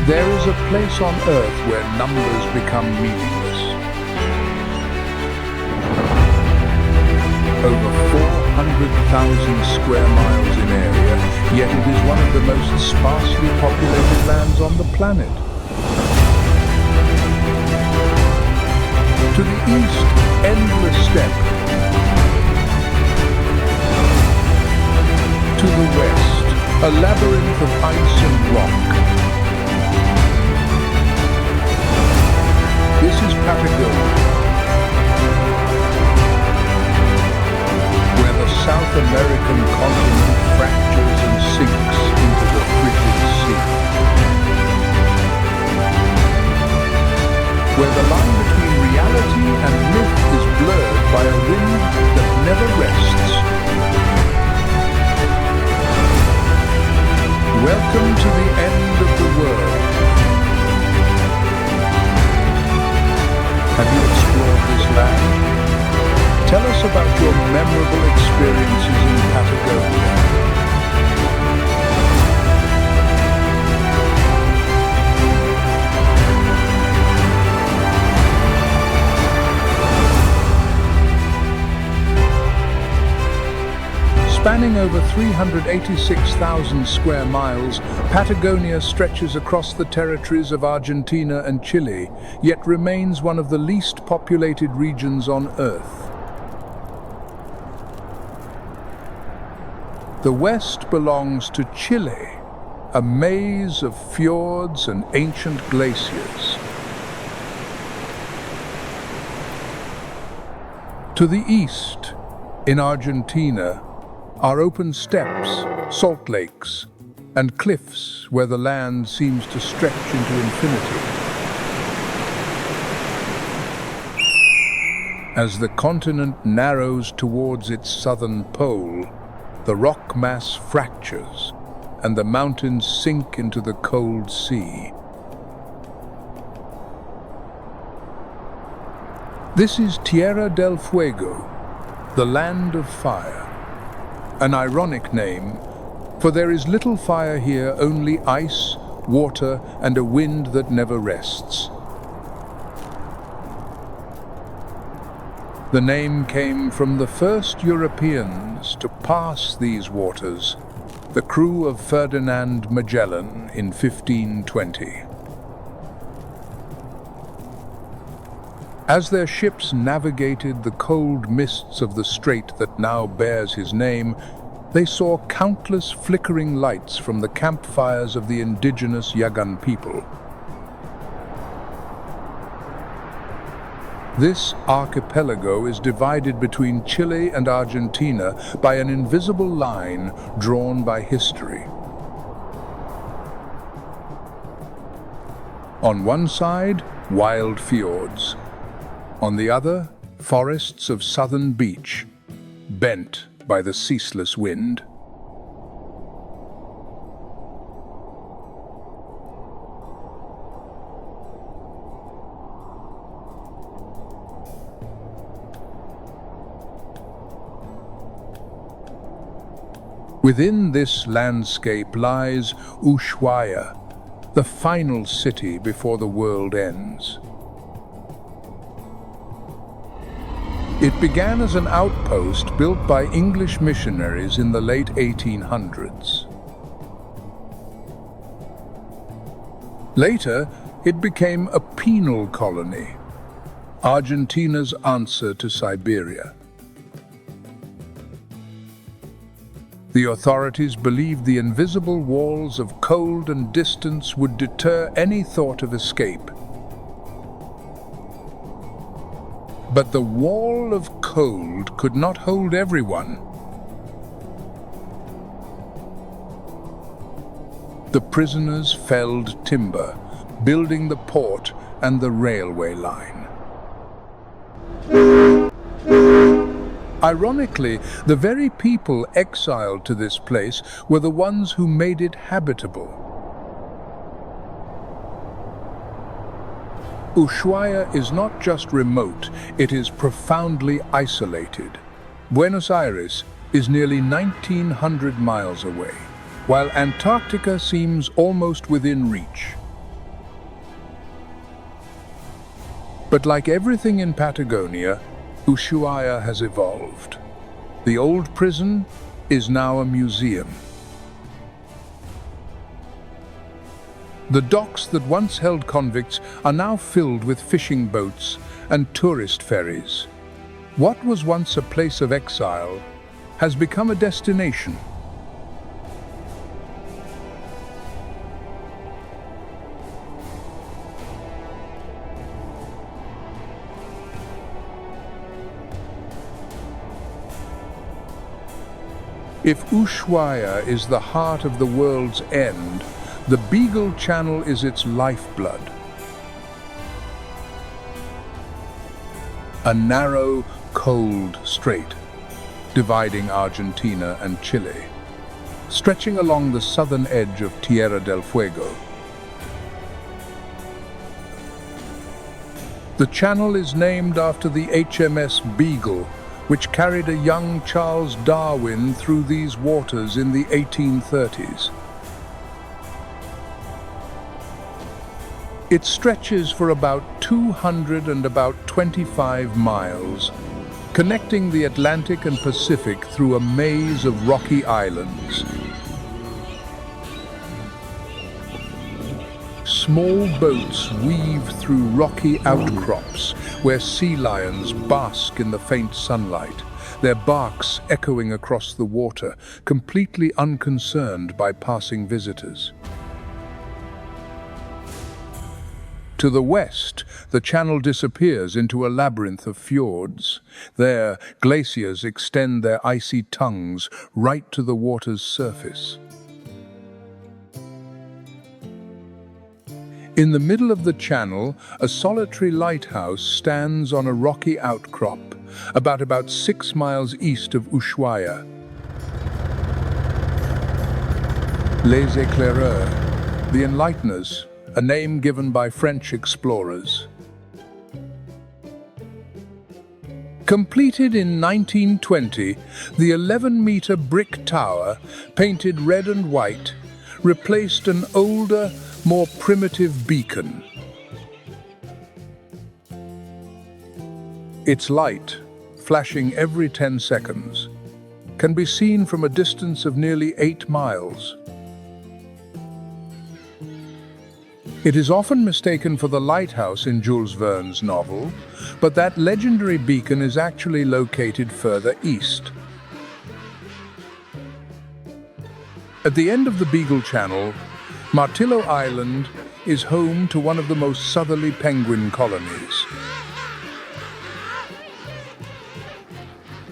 There is a place on Earth where numbers become meaningless. Over 400,000 square miles in area, yet it is one of the most sparsely populated lands on the planet. To the east, endless steppe. To the west, a labyrinth of ice and rock. This is Patagonia, where the South American continent fractures and sinks into the frigid sea. Where the line between reality and myth is blurred by a wind that never rests. Welcome to the end of the world. Have you explored this land? Tell us about your memorable experiences in Patagonia. Spanning over 386,000 square miles, Patagonia stretches across the territories of Argentina and Chile, yet remains one of the least populated regions on Earth. The west belongs to Chile, a maze of fjords and ancient glaciers. To the east, in Argentina, are open steppes, salt lakes, and cliffs where the land seems to stretch into infinity. As the continent narrows towards its southern pole, the rock mass fractures and the mountains sink into the cold sea. This is Tierra del Fuego, the land of fire. An ironic name, for there is little fire here, only ice, water, and a wind that never rests. The name came from the first Europeans to pass these waters, the crew of Ferdinand Magellan in 1520. As their ships navigated the cold mists of the strait that now bears his name, they saw countless flickering lights from the campfires of the indigenous Yagan people. This archipelago is divided between Chile and Argentina by an invisible line drawn by history. On one side, wild fjords. On the other, forests of southern beach, bent by the ceaseless wind. Within this landscape lies Ushuaia, the final city before the world ends. It began as an outpost built by English missionaries in the late 1800s. Later, it became a penal colony, Argentina's answer to Siberia. The authorities believed the invisible walls of cold and distance would deter any thought of escape. But the wall of cold could not hold everyone. The prisoners felled timber, building the port and the railway line. Ironically, the very people exiled to this place were the ones who made it habitable. Ushuaia is not just remote, it is profoundly isolated. Buenos Aires is nearly 1,900 miles away, while Antarctica seems almost within reach. But like everything in Patagonia, Ushuaia has evolved. The old prison is now a museum. The docks that once held convicts are now filled with fishing boats and tourist ferries. What was once a place of exile has become a destination. If Ushuaia is the heart of the world's end, the Beagle Channel is its lifeblood. A narrow, cold strait dividing Argentina and Chile, stretching along the southern edge of Tierra del Fuego. The channel is named after the HMS Beagle, which carried a young Charles Darwin through these waters in the 1830s. It stretches for about 225 miles, connecting the Atlantic and Pacific through a maze of rocky islands. Small boats weave through rocky outcrops where sea lions bask in the faint sunlight, their barks echoing across the water, completely unconcerned by passing visitors. To the west, the channel disappears into a labyrinth of fjords. There, glaciers extend their icy tongues right to the water's surface. In the middle of the channel, a solitary lighthouse stands on a rocky outcrop, about 6 miles east of Ushuaia. Les Éclaireurs, the Enlighteners, a name given by French explorers. Completed in 1920, the 11-meter brick tower, painted red and white, replaced an older, more primitive beacon. Its light, flashing every 10 seconds, can be seen from a distance of nearly 8 miles. It is often mistaken for the lighthouse in Jules Verne's novel, but that legendary beacon is actually located further east. At the end of the Beagle Channel, Martillo Island is home to one of the most southerly penguin colonies.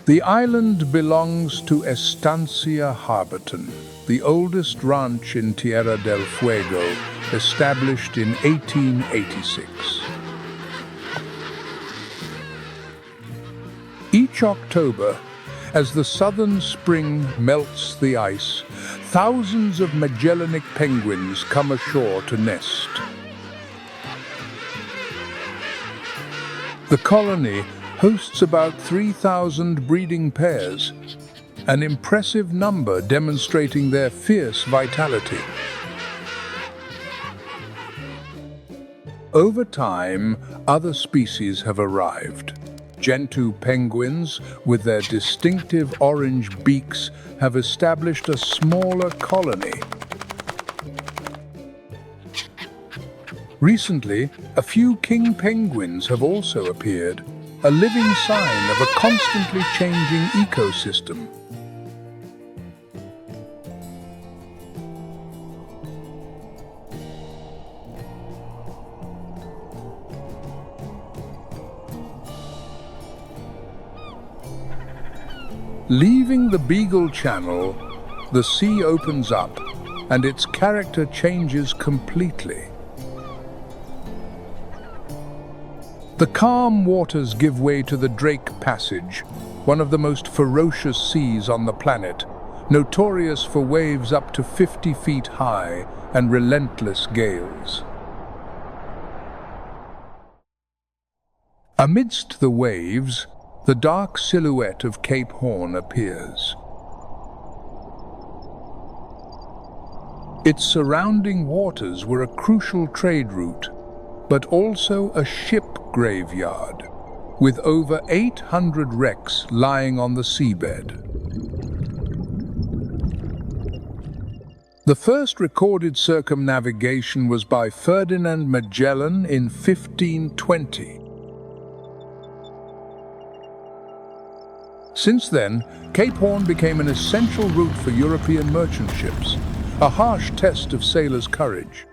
The island belongs to Estancia Harberton, the oldest ranch in Tierra del Fuego, established in 1886. Each October, as the southern spring melts the ice, thousands of Magellanic penguins come ashore to nest. The colony hosts about 3,000 breeding pairs, an impressive number demonstrating their fierce vitality. Over time, other species have arrived. Gentoo penguins, with their distinctive orange beaks, have established a smaller colony. Recently, a few king penguins have also appeared, a living sign of a constantly changing ecosystem. Leaving the Beagle Channel, the sea opens up and its character changes completely. The calm waters give way to the Drake Passage, one of the most ferocious seas on the planet, notorious for waves up to 50 feet high and relentless gales. Amidst the waves, the dark silhouette of Cape Horn appears. Its surrounding waters were a crucial trade route, but also a ship graveyard, with over 800 wrecks lying on the seabed. The first recorded circumnavigation was by Ferdinand Magellan in 1520. Since then, Cape Horn became an essential route for European merchant ships, a harsh test of sailors' courage.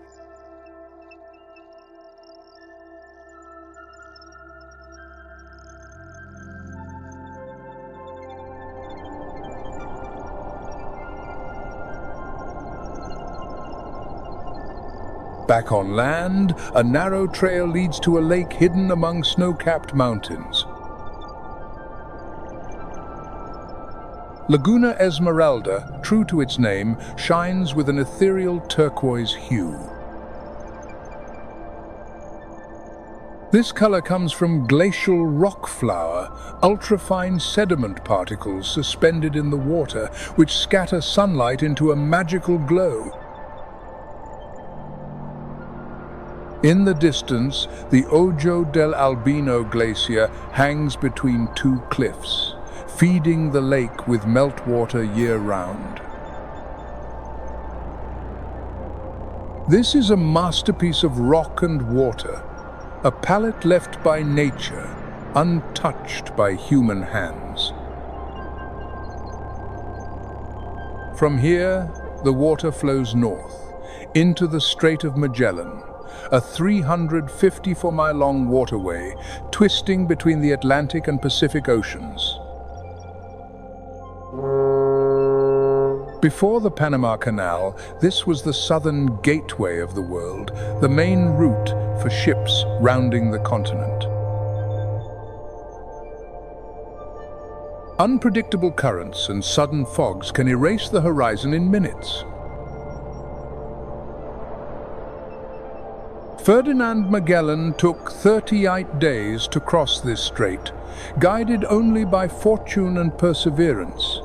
Back on land, a narrow trail leads to a lake hidden among snow-capped mountains. Laguna Esmeralda, true to its name, shines with an ethereal turquoise hue. This color comes from glacial rock flour, ultrafine sediment particles suspended in the water, which scatter sunlight into a magical glow. In the distance, the Ojo del Albino glacier hangs between two cliffs, feeding the lake with meltwater year-round. This is a masterpiece of rock and water, a palette left by nature, untouched by human hands. From here, the water flows north, into the Strait of Magellan, a 354-mile-long waterway twisting between the Atlantic and Pacific Oceans. Before the Panama Canal, this was the southern gateway of the world, the main route for ships rounding the continent. Unpredictable currents and sudden fogs can erase the horizon in minutes. Ferdinand Magellan took 38 days to cross this strait, guided only by fortune and perseverance.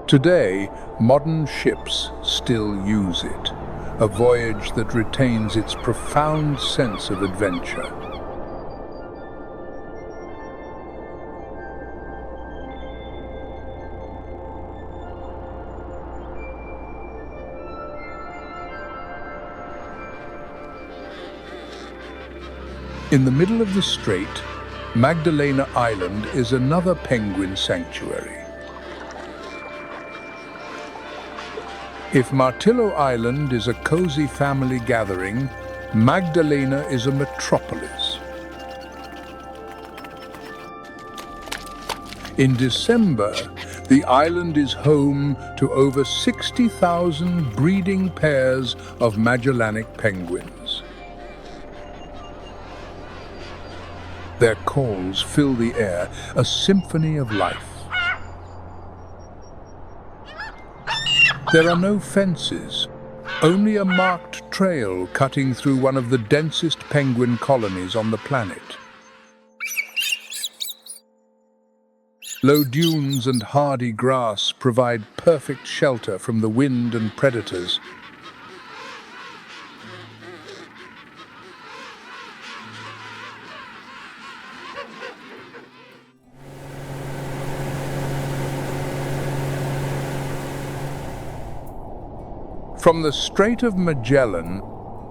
Today, modern ships still use it, a voyage that retains its profound sense of adventure. In the middle of the strait, Magdalena Island is another penguin sanctuary. If Martillo Island is a cozy family gathering, Magdalena is a metropolis. In December, the island is home to over 60,000 breeding pairs of Magellanic penguins. Their calls fill the air, a symphony of life. There are no fences, only a marked trail cutting through one of the densest penguin colonies on the planet. Low dunes and hardy grass provide perfect shelter from the wind and predators. From the Strait of Magellan,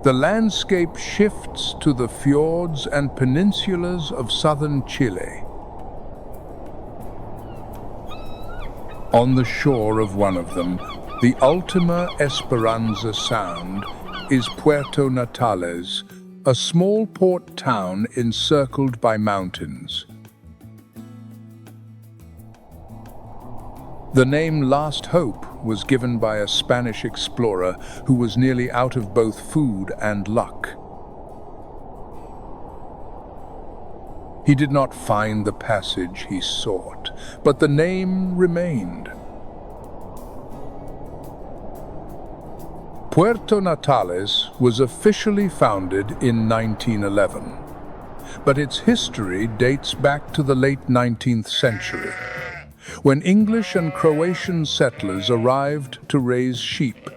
the landscape shifts to the fjords and peninsulas of southern Chile. On the shore of one of them, the Ultima Esperanza Sound, is Puerto Natales, a small port town encircled by mountains. The name Last Hope was given by a Spanish explorer who was nearly out of both food and luck. He did not find the passage he sought, but the name remained. Puerto Natales was officially founded in 1911, but its history dates back to the late 19th century, when English and Croatian settlers arrived to raise sheep.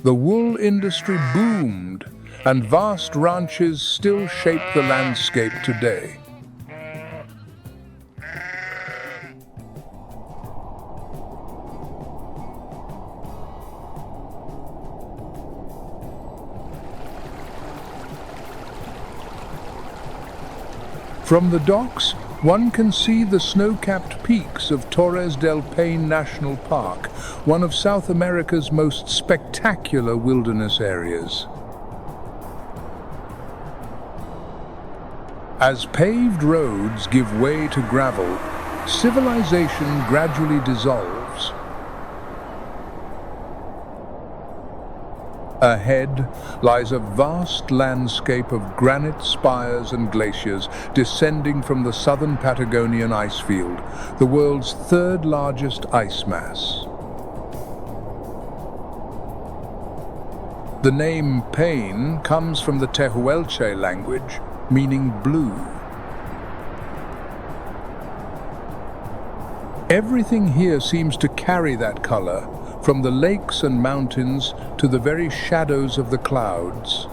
The wool industry boomed, and vast ranches still shape the landscape today. From the docks, one can see the snow-capped peaks of Torres del Paine National Park, one of South America's most spectacular wilderness areas. As paved roads give way to gravel, civilization gradually dissolves. Ahead lies a vast landscape of granite spires and glaciers descending from the southern Patagonian ice field, the world's third largest ice mass. The name Paine comes from the Tehuelche language, meaning blue. Everything here seems to carry that color, from the lakes and mountains to the very shadows of the clouds.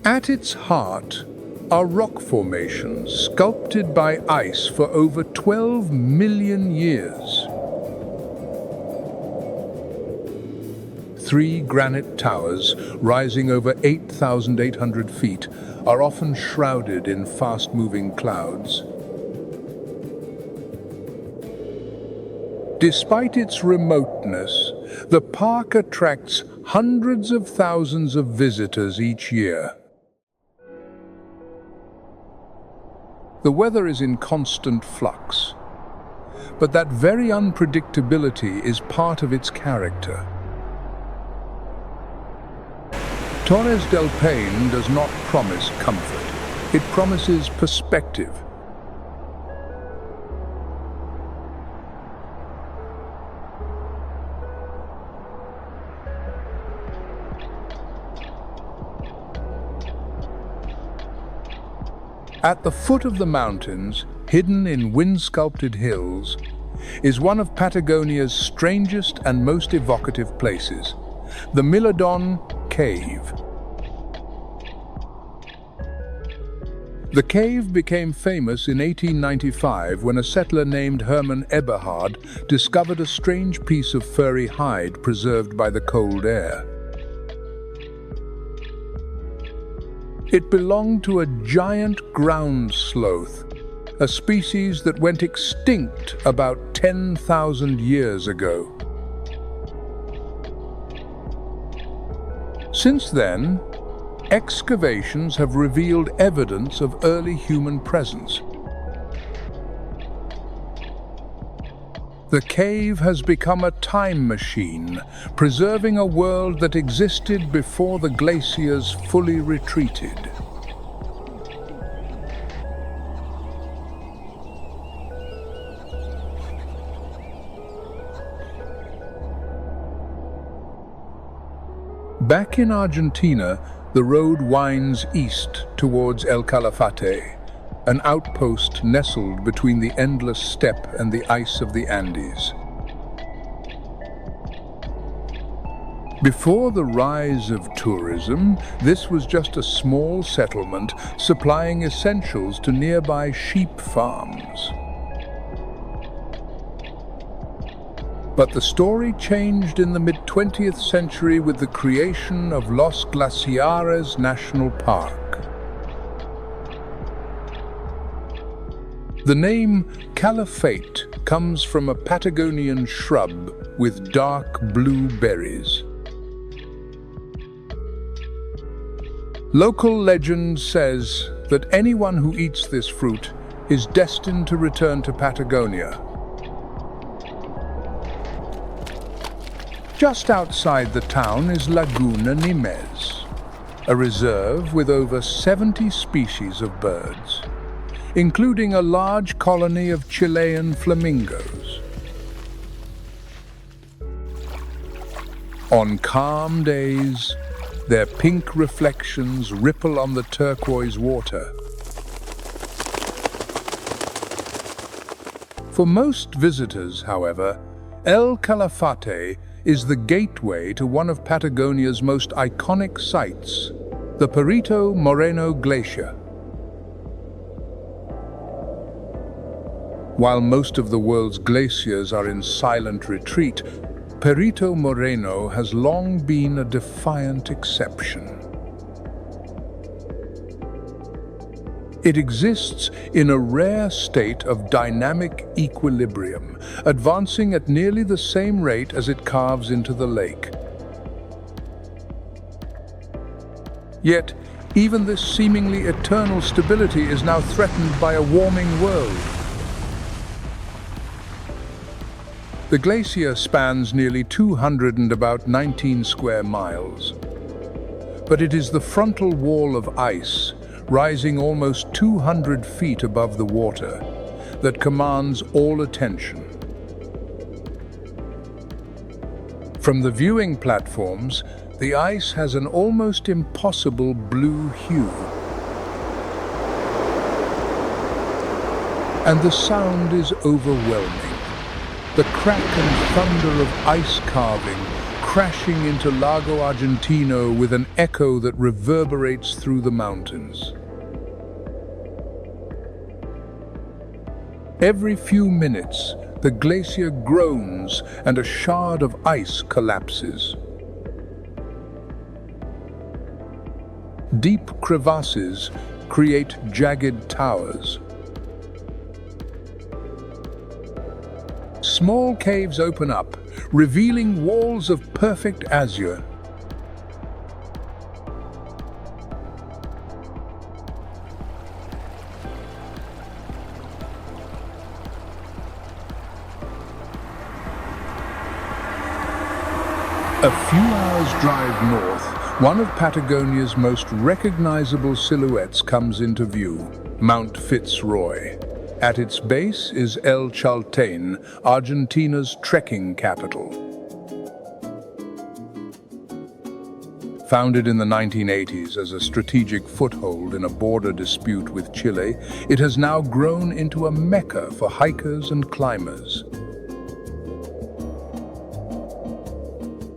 At its heart are rock formations sculpted by ice for over 12 million years. 3 granite towers, rising over 8,800 feet, are often shrouded in fast-moving clouds. Despite its remoteness, the park attracts hundreds of thousands of visitors each year. The weather is in constant flux, but that very unpredictability is part of its character. Torres del Paine does not promise comfort. It promises perspective. At the foot of the mountains, hidden in wind-sculpted hills, is one of Patagonia's strangest and most evocative places, the Milodon Cave. The cave became famous in 1895 when a settler named Hermann Eberhard discovered a strange piece of furry hide preserved by the cold air. It belonged to a giant ground sloth, a species that went extinct about 10,000 years ago. Since then, excavations have revealed evidence of early human presence. The cave has become a time machine, preserving a world that existed before the glaciers fully retreated. Back in Argentina, the road winds east towards El Calafate, an outpost nestled between the endless steppe and the ice of the Andes. Before the rise of tourism, this was just a small settlement supplying essentials to nearby sheep farms. But the story changed in the mid-20th century with the creation of Los Glaciares National Park. The name Calafate comes from a Patagonian shrub with dark blue berries. Local legend says that anyone who eats this fruit is destined to return to Patagonia. Just outside the town is Laguna Nimes, a reserve with over 70 species of birds, including a large colony of Chilean flamingos. On calm days, their pink reflections ripple on the turquoise water. For most visitors, however, El Calafate is the gateway to one of Patagonia's most iconic sites, the Perito Moreno glacier. While most of the world's glaciers are in silent retreat, Perito Moreno has long been a defiant exception. It exists in a rare state of dynamic equilibrium, advancing at nearly the same rate as it carves into the lake. Yet, even this seemingly eternal stability is now threatened by a warming world. The glacier spans nearly 219 square miles, but it is the frontal wall of ice, rising almost 200 feet above the water, that commands all attention. From the viewing platforms, the ice has an almost impossible blue hue. And the sound is overwhelming. The crack and thunder of ice carving crashing into Lago Argentino with an echo that reverberates through the mountains. Every few minutes, the glacier groans and a shard of ice collapses. Deep crevasses create jagged towers. Small caves open up, revealing walls of perfect azure. A few hours' drive north, one of Patagonia's most recognizable silhouettes comes into view, Mount Fitzroy. At its base is El Chaltén, Argentina's trekking capital. Founded in the 1980s as a strategic foothold in a border dispute with Chile, it has now grown into a mecca for hikers and climbers.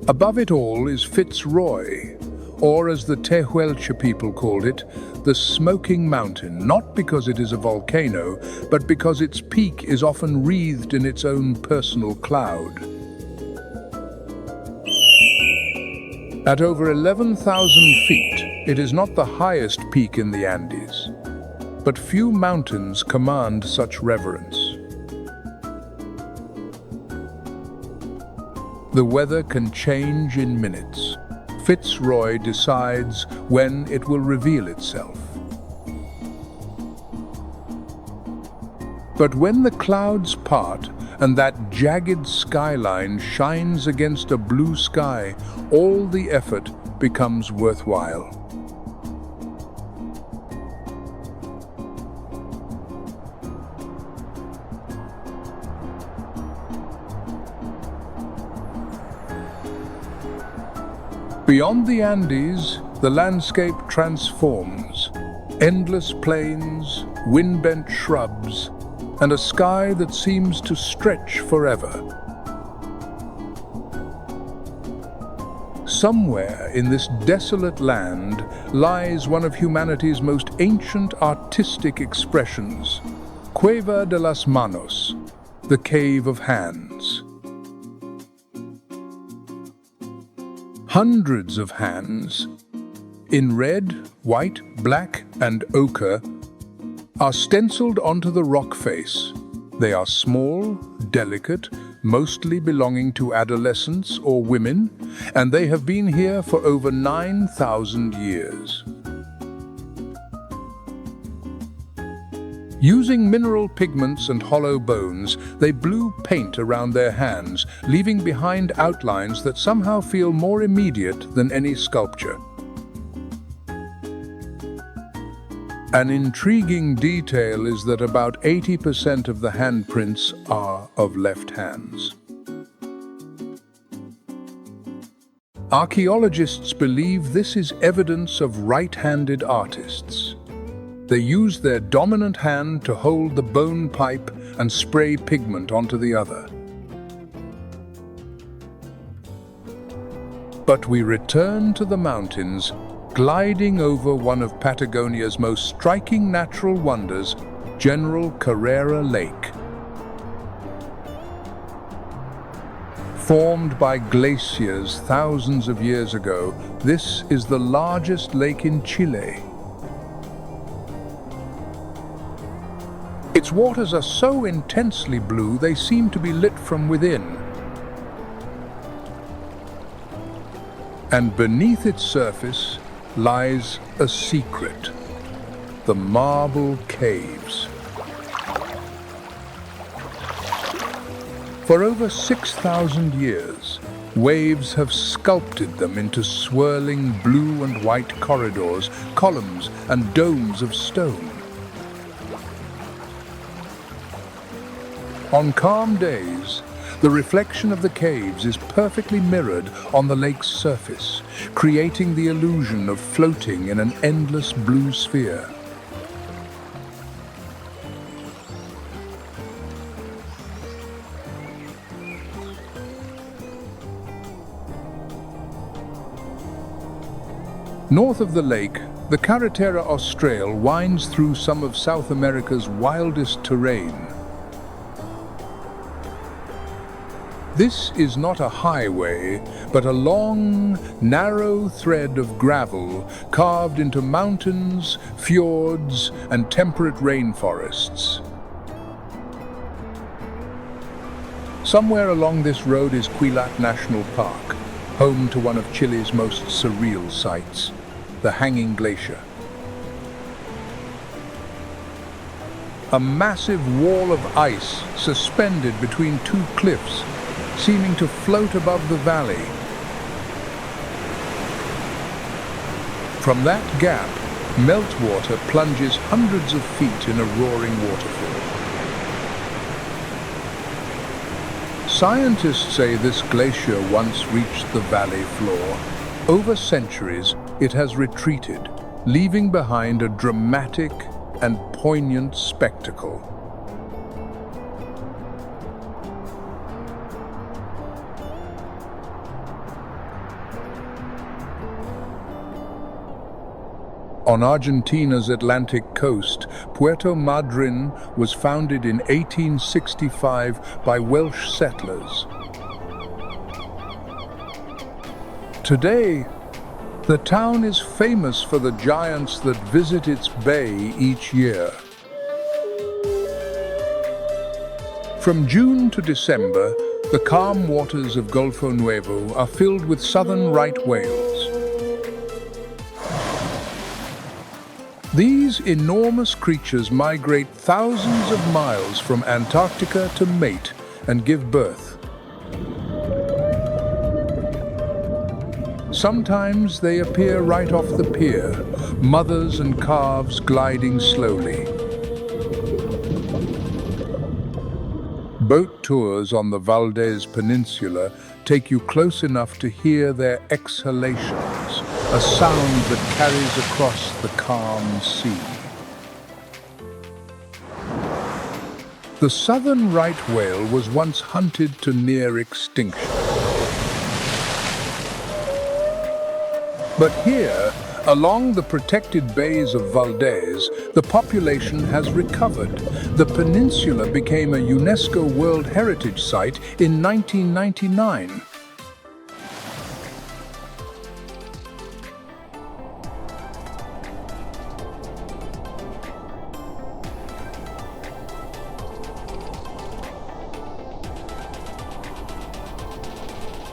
Above it all is Fitzroy, or as the Tehuelche people called it, the Smoking Mountain, not because it is a volcano, but because its peak is often wreathed in its own personal cloud. At over 11,000 feet, it is not the highest peak in the Andes, but few mountains command such reverence. The weather can change in minutes. Fitzroy decides when it will reveal itself. But when the clouds part and that jagged skyline shines against a blue sky, all the effort becomes worthwhile. Beyond the Andes, the landscape transforms. Endless plains, wind-bent shrubs, and a sky that seems to stretch forever. Somewhere in this desolate land lies one of humanity's most ancient artistic expressions, Cueva de las Manos, the Cave of Hands. Hundreds of hands, in red, white, black, and ochre, are stenciled onto the rock face. They are small, delicate, mostly belonging to adolescents or women, and they have been here for over 9,000 years. Using mineral pigments and hollow bones, they blew paint around their hands, leaving behind outlines that somehow feel more immediate than any sculpture. An intriguing detail is that about 80% of the handprints are of left hands. Archaeologists believe this is evidence of right-handed artists. They use their dominant hand to hold the bone pipe and spray pigment onto the other. But we return to the mountains, gliding over one of Patagonia's most striking natural wonders, General Carrera Lake. Formed by glaciers thousands of years ago, this is the largest lake in Chile. Its waters are so intensely blue they seem to be lit from within. And beneath its surface lies a secret: the marble caves. For over 6,000 years, waves have sculpted them into swirling blue and white corridors, columns and domes of stone. On calm days, the reflection of the caves is perfectly mirrored on the lake's surface, creating the illusion of floating in an endless blue sphere. North of the lake, the Carretera Austral winds through some of South America's wildest terrain. This is not a highway, but a long, narrow thread of gravel carved into mountains, fjords, and temperate rainforests. Somewhere along this road is Quilat National Park, home to one of Chile's most surreal sights, the Hanging Glacier. A massive wall of ice suspended between two cliffs, seeming to float above the valley. From that gap, meltwater plunges hundreds of feet in a roaring waterfall. Scientists say this glacier once reached the valley floor. Over centuries, it has retreated, leaving behind a dramatic and poignant spectacle. On Argentina's Atlantic coast, Puerto Madryn was founded in 1865 by Welsh settlers. Today, the town is famous for the giants that visit its bay each year. From June to December, the calm waters of Golfo Nuevo are filled with southern right whales. These enormous creatures migrate thousands of miles from Antarctica to mate and give birth. Sometimes they appear right off the pier, mothers and calves gliding slowly. Boat tours on the Valdez Peninsula take you close enough to hear their exhalations, a sound that carries across the calm sea. The southern right whale was once hunted to near extinction. But here, along the protected bays of Valdez, the population has recovered. The peninsula became a UNESCO World Heritage Site in 1999.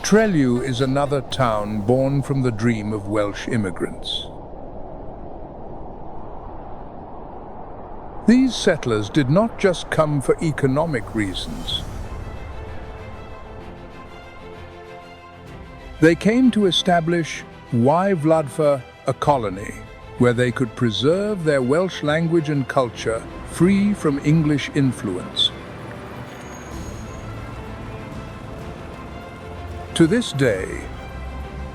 Trelew is another town born from the dream of Welsh immigrants. These settlers did not just come for economic reasons. They came to establish Wladfa, a colony, where they could preserve their Welsh language and culture free from English influence. To this day,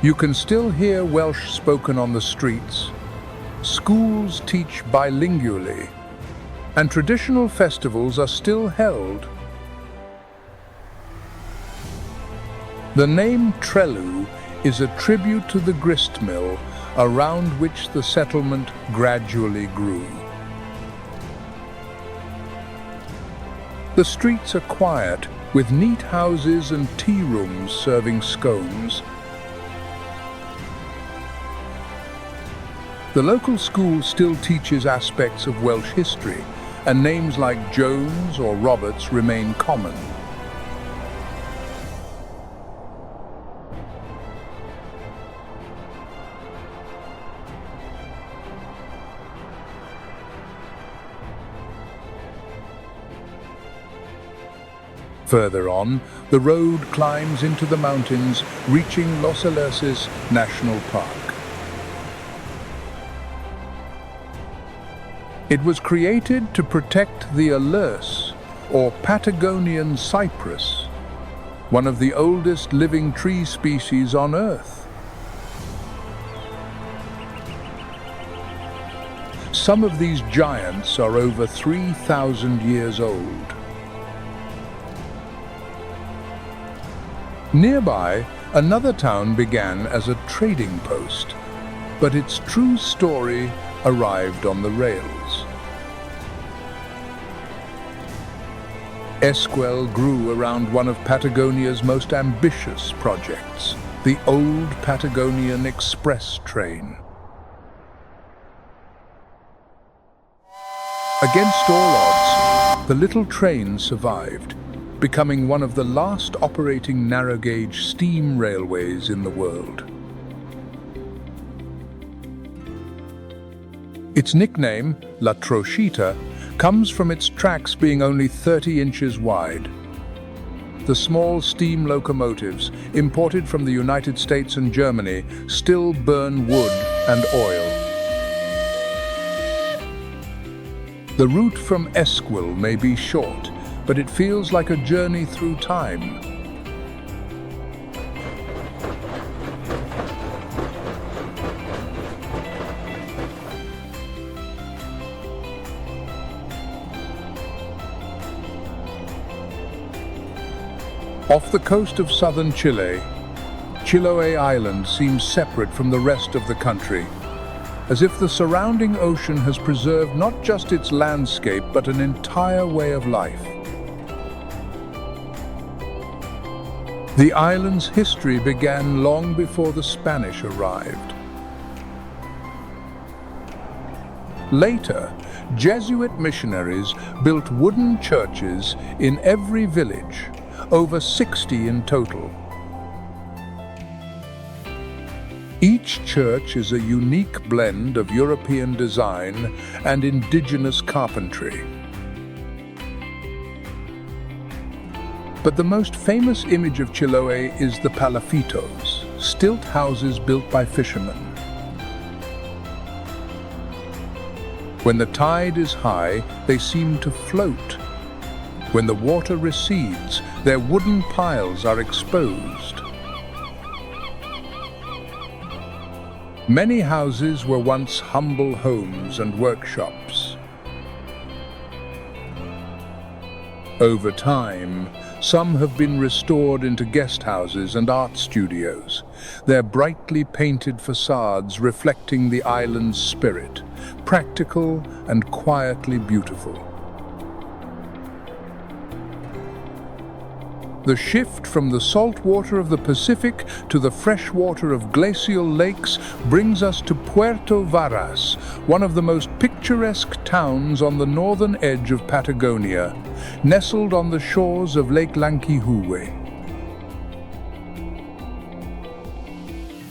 you can still hear Welsh spoken on the streets. Schools teach bilingually, and traditional festivals are still held. The name Trelew is a tribute to the grist mill around which the settlement gradually grew. The streets are quiet, with neat houses and tea rooms serving scones. The local school still teaches aspects of Welsh history, and names like Jones or Roberts remain common. Further on, the road climbs into the mountains, reaching Los Alerces National Park. It was created to protect the Alerce, or Patagonian cypress, one of the oldest living tree species on Earth. Some of these giants are over 3,000 years old. Nearby, another town began as a trading post, but its true story arrived on the rails. Esquel grew around one of Patagonia's most ambitious projects, the old Patagonian Express train. Against all odds, the little train survived, becoming one of the last operating narrow-gauge steam railways in the world. Its nickname, La Trochita, comes from its tracks being only 30 inches wide. The small steam locomotives, imported from the United States and Germany, still burn wood and oil. The route from Esquel may be short, but it feels like a journey through time. Off the coast of southern Chile, Chiloé Island seems separate from the rest of the country, as if the surrounding ocean has preserved not just its landscape, but an entire way of life. The island's history began long before the Spanish arrived. Later, Jesuit missionaries built wooden churches in every village, over 60 in total. Each church is a unique blend of European design and indigenous carpentry. But the most famous image of Chiloé is the palafitos, stilt houses built by fishermen. When the tide is high, they seem to float. When the water recedes, their wooden piles are exposed. Many houses were once humble homes and workshops. Over time, some have been restored into guest houses and art studios, their brightly painted facades reflecting the island's spirit, practical and quietly beautiful. The shift from the salt water of the Pacific to the fresh water of glacial lakes brings us to Puerto Varas, one of the most picturesque towns on the northern edge of Patagonia, nestled on the shores of Lake Lanquihue.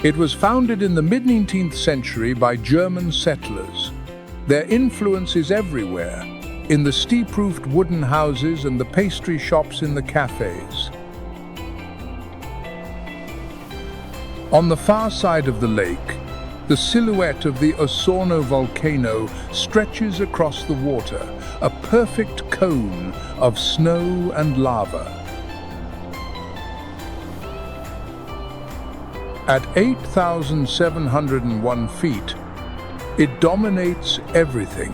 It was founded in the mid-19th century by German settlers. Their influence is everywhere, in the steep-roofed wooden houses and the pastry shops in the cafes. On the far side of the lake, the silhouette of the Osorno volcano stretches across the water, a perfect cone of snow and lava. At 8,701 feet, it dominates everything.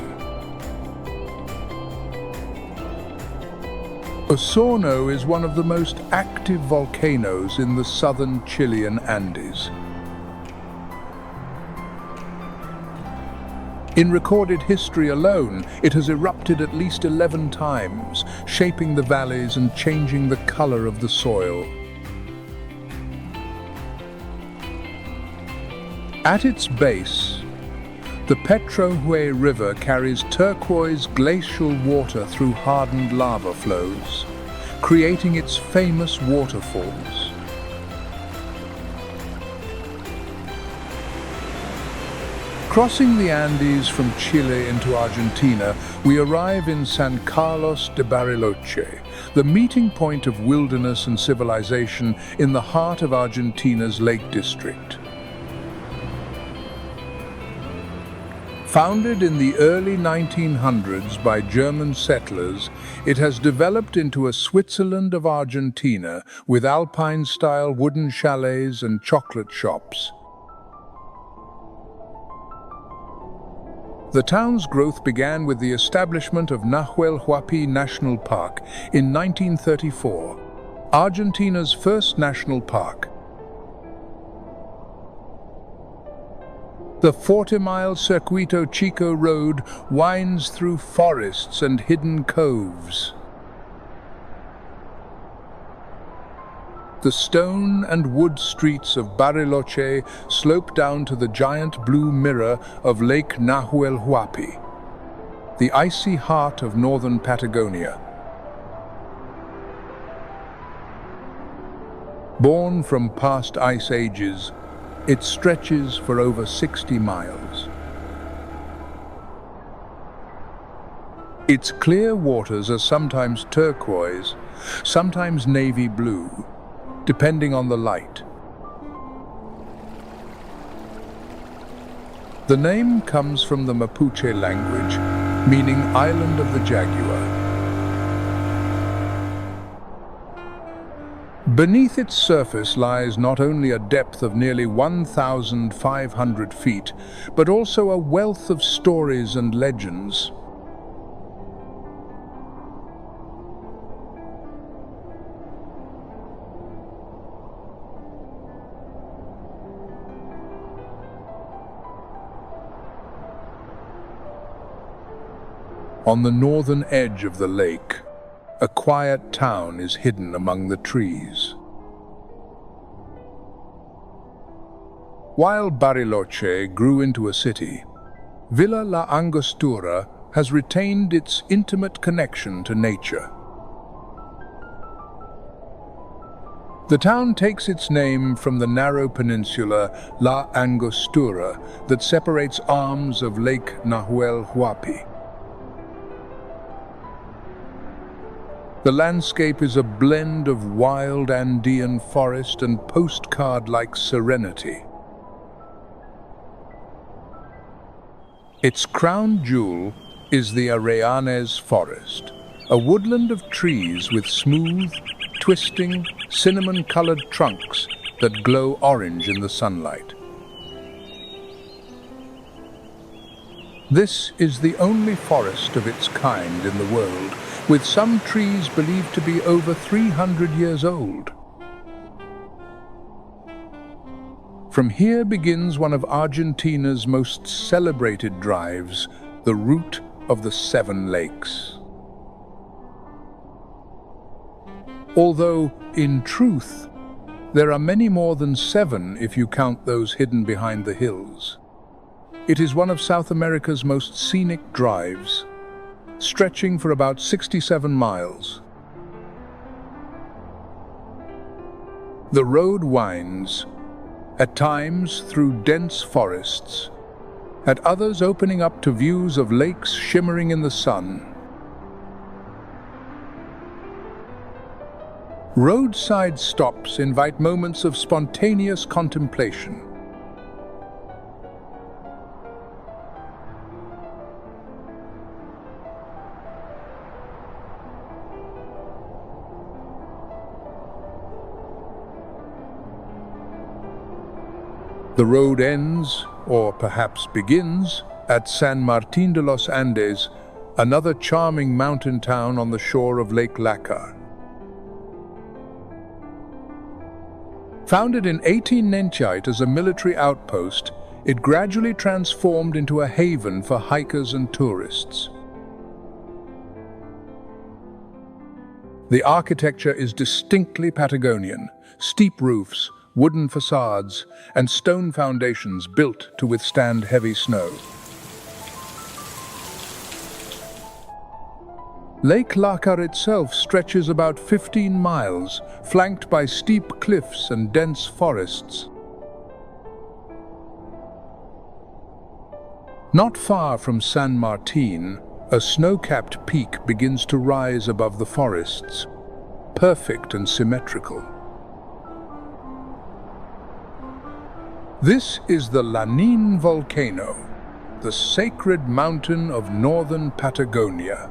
Osorno is one of the most active volcanoes in the southern Chilean Andes. In recorded history alone, it has erupted at least 11 times, shaping the valleys and changing the color of the soil. At its base, the Petrohue River carries turquoise glacial water through hardened lava flows, creating its famous waterfalls. Crossing the Andes from Chile into Argentina, we arrive in San Carlos de Bariloche, the meeting point of wilderness and civilization in the heart of Argentina's Lake District. Founded in the early 1900s by German settlers, it has developed into a Switzerland of Argentina with alpine-style wooden chalets and chocolate shops. The town's growth began with the establishment of Nahuel Huapi National Park in 1934, Argentina's first national park. The 40-mile Circuito Chico road winds through forests and hidden coves. The stone and wood streets of Bariloche slope down to the giant blue mirror of Lake Nahuel Huapi, the icy heart of northern Patagonia. Born from past ice ages, it stretches for over 60 miles. Its clear waters are sometimes turquoise, sometimes navy blue, depending on the light. The name comes from the Mapuche language, meaning Island of the Jaguar. Beneath its surface lies not only a depth of nearly 1,500 feet, but also a wealth of stories and legends. On the northern edge of the lake, a quiet town is hidden among the trees. While Bariloche grew into a city, Villa La Angostura has retained its intimate connection to nature. The town takes its name from the narrow peninsula La Angostura that separates arms of Lake Nahuel Huapi. The landscape is a blend of wild Andean forest and postcard-like serenity. Its crown jewel is the Arrayanes forest, a woodland of trees with smooth, twisting, cinnamon-colored trunks that glow orange in the sunlight. This is the only forest of its kind in the world, with some trees believed to be over 300 years old. From here begins one of Argentina's most celebrated drives, the Route of the Seven Lakes. Although, in truth, there are many more than 7 if you count those hidden behind the hills. It is one of South America's most scenic drives, stretching for about 67 miles. The road winds, at times through dense forests, at others opening up to views of lakes shimmering in the sun. Roadside stops invite moments of spontaneous contemplation. The road ends, or perhaps begins, at San Martín de los Andes, another charming mountain town on the shore of Lake Lácar. Founded in 1898 as a military outpost, it gradually transformed into a haven for hikers and tourists. The architecture is distinctly Patagonian: steep roofs, wooden facades, and stone foundations built to withstand heavy snow. Lake Lakar itself stretches about 15 miles, flanked by steep cliffs and dense forests. Not far from San Martin, a snow-capped peak begins to rise above the forests, perfect and symmetrical. This is the Lanín volcano, the sacred mountain of northern Patagonia.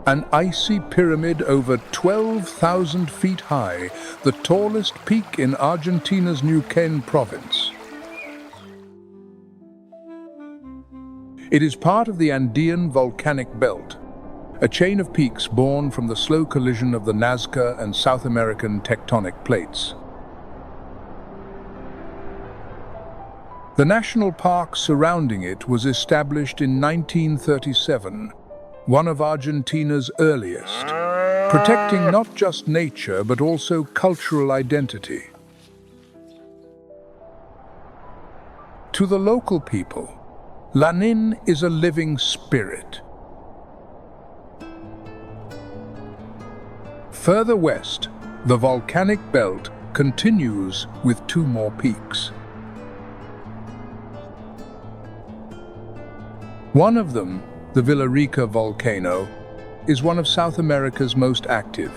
An icy pyramid over 12,000 feet high, the tallest peak in Argentina's Neuquén province. It is part of the Andean volcanic belt, a chain of peaks born from the slow collision of the Nazca and South American tectonic plates. The national park surrounding it was established in 1937, one of Argentina's earliest, protecting not just nature but also cultural identity. To the local people, Lanín is a living spirit. Further west, the volcanic belt continues with two more peaks. One of them, the Villarrica volcano, is one of South America's most active.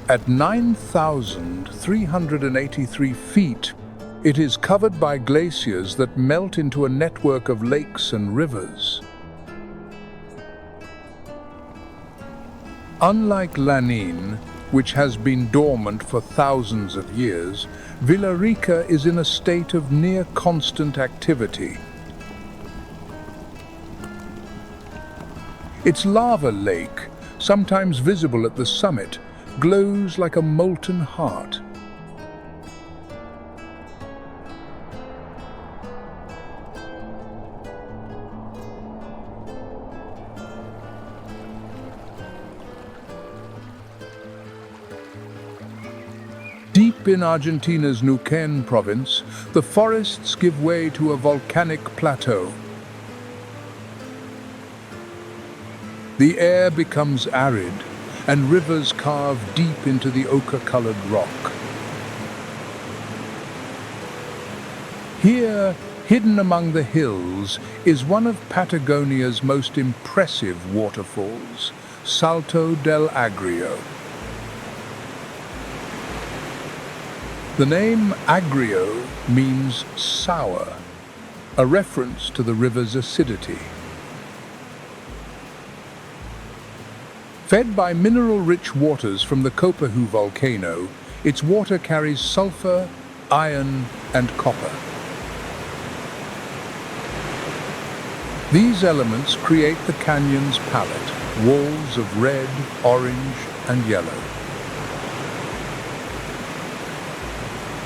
At 9,383 feet, it is covered by glaciers that melt into a network of lakes and rivers. Unlike Lanín, which has been dormant for thousands of years, Villarrica is in a state of near-constant activity. Its lava lake, sometimes visible at the summit, glows like a molten heart. Deep in Argentina's Neuquén province, the forests give way to a volcanic plateau. The air becomes arid, and rivers carve deep into the ochre-colored rock. Here, hidden among the hills, is one of Patagonia's most impressive waterfalls, Salto del Agrio. The name Agrio means sour, a reference to the river's acidity. Fed by mineral-rich waters from the Copahu volcano, its water carries sulfur, iron, and copper. These elements create the canyon's palette, walls of red, orange, and yellow.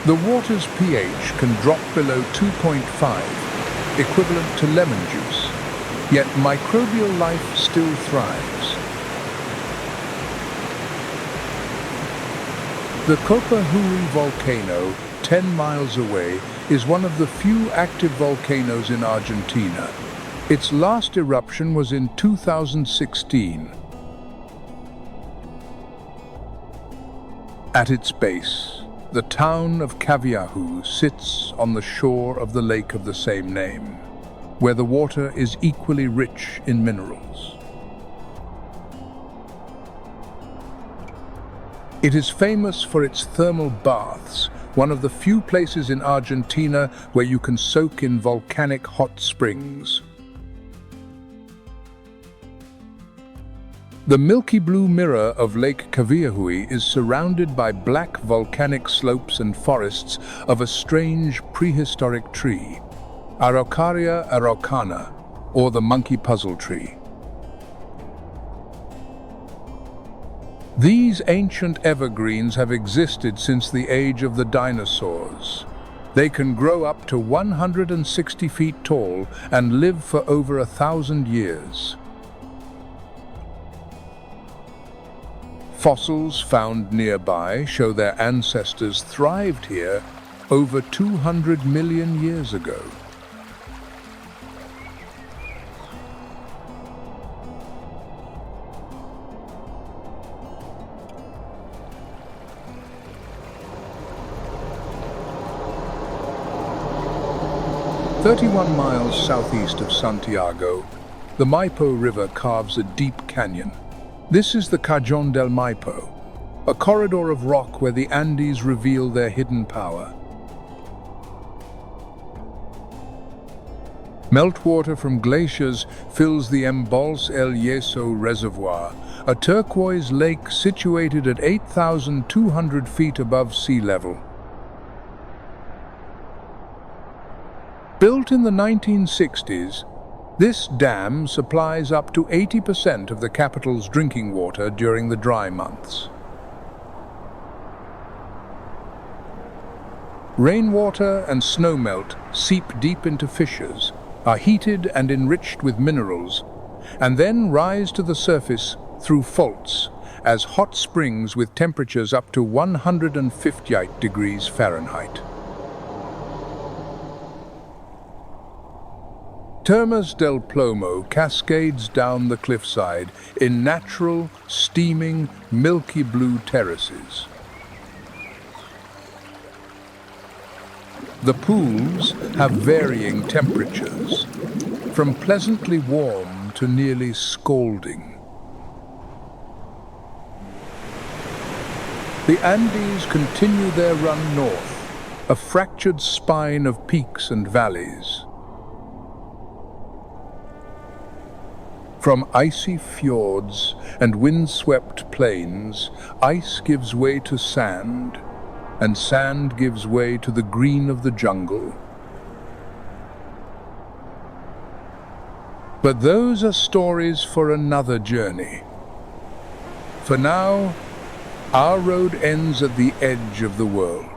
The water's pH can drop below 2.5, equivalent to lemon juice, yet microbial life still thrives. The Copahu volcano, 10 miles away, is one of the few active volcanoes in Argentina. Its last eruption was in 2016. At its base, the town of Caviahu sits on the shore of the lake of the same name, where the water is equally rich in minerals. It is famous for its thermal baths, one of the few places in Argentina where you can soak in volcanic hot springs. The milky blue mirror of Lake Caviahui is surrounded by black volcanic slopes and forests of a strange prehistoric tree, Araucaria araucana, or the monkey puzzle tree. These ancient evergreens have existed since the age of the dinosaurs. They can grow up to 160 feet tall and live for over 1,000 years. Fossils found nearby show their ancestors thrived here over 200 million years ago. "31 miles southeast of Santiago, the Maipo River carves a deep canyon. This is the Cajon del Maipo, a corridor of rock where the Andes reveal their hidden power. Meltwater from glaciers fills the Embalse El Yeso Reservoir, a turquoise lake situated at 8,200 feet above sea level. Built in the 1960s, this dam supplies up to 80% of the capital's drinking water during the dry months. Rainwater and snowmelt seep deep into fissures, are heated and enriched with minerals, and then rise to the surface through faults as hot springs with temperatures up to 158 degrees Fahrenheit. Termas del Plomo cascades down the cliffside in natural, steaming, milky blue terraces. The pools have varying temperatures, from pleasantly warm to nearly scalding. The Andes continue their run north, a fractured spine of peaks and valleys. From icy fjords and wind-swept plains, ice gives way to sand, and sand gives way to the green of the jungle. But those are stories for another journey. For now, our road ends at the edge of the world.